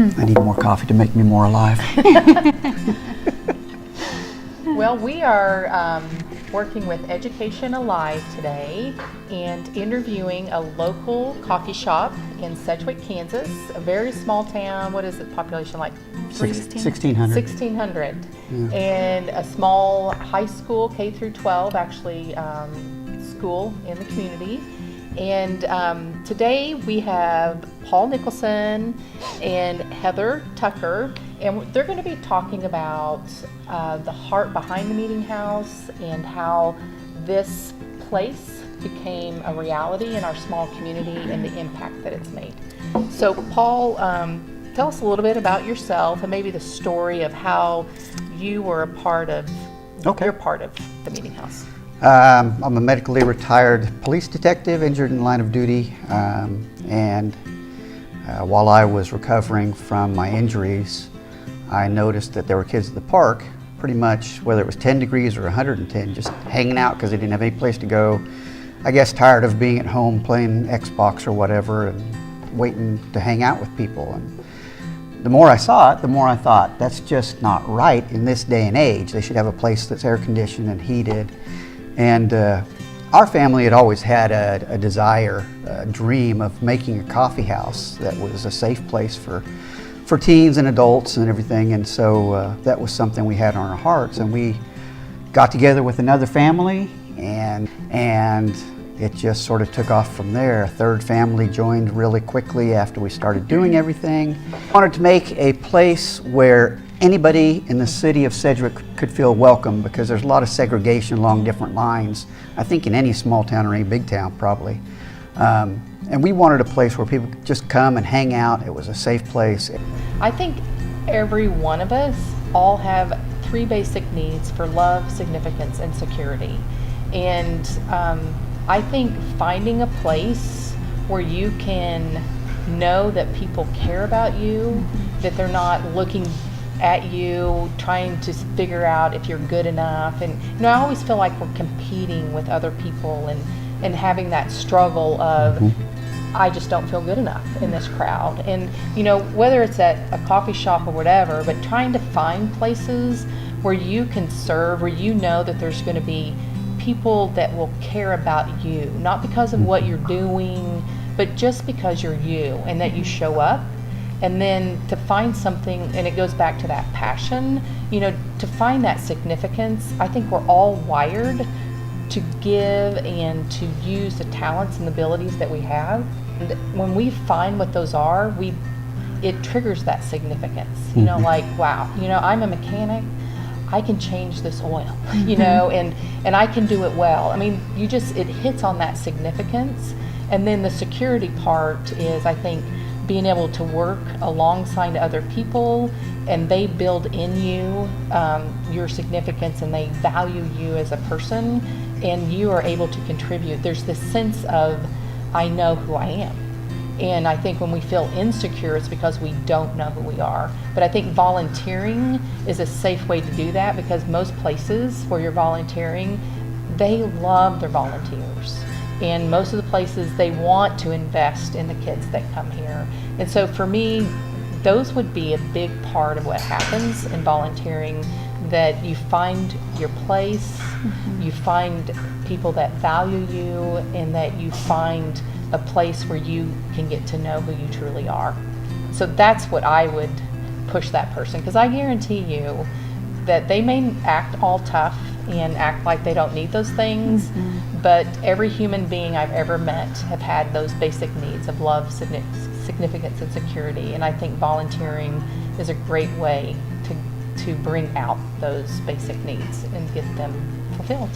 I need more coffee to make me more alive. Well, we are working with Education Alive today and interviewing a local coffee shop in Sedgwick, Kansas, a very small town. What is the population like? 1,600. 1,600. Yeah. And a small high school, K through 12, actually, school in the community. And today we have Paul Nicholson and Heather Tucker, and they're going to be talking about the heart behind the Meeting House and how this place became a reality in our small community and the impact that it's made. So Paul, tell us a little bit about yourself and maybe the story of how you were a part of, you're part of the Meeting House. I'm a medically retired police detective, injured in the line of duty, and while I was recovering from my injuries, I noticed that there were kids at the park, pretty much whether it was 10 degrees or 110, just hanging out because they didn't have any place to go. I guess tired of being at home playing Xbox or whatever and waiting to hang out with people. And the more I saw it, the more I thought, that's just not right in this day and age. They should have a place that's air conditioned and heated. And our family had always had a desire, a dream of making a coffee house that was a safe place for teens and adults and everything. And so that was something we had on our hearts. And we got together with another family, and it just sort of took off from there. A third family joined really quickly after we started doing everything. I wanted to make a place where anybody in the city of Sedgwick could feel welcome, because there's a lot of segregation along different lines, I think in any small town or any big town probably. And we wanted a place where people could just come and hang out. It was a safe place. I think every one of us all have three basic needs for love, significance, and security. And I think finding a place where you can know that people care about you, that they're not looking at you trying to figure out if you're good enough. And I always feel like we're competing with other people and having that struggle of I just don't feel good enough in this crowd. And whether it's at a coffee shop or whatever, but trying to find places where you can serve, where you know that there's going to be people that will care about you, not because of what you're doing, but just because you're you and that you show up. And then to find something, and it goes back to that passion, to find that significance. I think we're all wired to give and to use the talents and abilities that we have. And when we find what those are, it triggers that significance. Like, wow, I'm a mechanic, I can change this oil, and I can do it well. I mean, it hits on that significance. And then the security part is, I think, being able to work alongside other people, and they build in you your significance, and they value you as a person, and you are able to contribute. There's this sense of, I know who I am. And I think when we feel insecure, it's because we don't know who we are. But I think volunteering is a safe way to do that, because most places where you're volunteering, they love their volunteers. And most of the places, they want to invest in the kids that come here. And so for me, those would be a big part of what happens in volunteering, that you find your place, you find people that value you, and that you find a place where you can get to know who you truly are. So that's what I would push that person, because I guarantee you that they may act all tough and act like they don't need those things, but every human being I've ever met have had those basic needs of love, significance, and security. And I think volunteering is a great way to bring out those basic needs and get them fulfilled.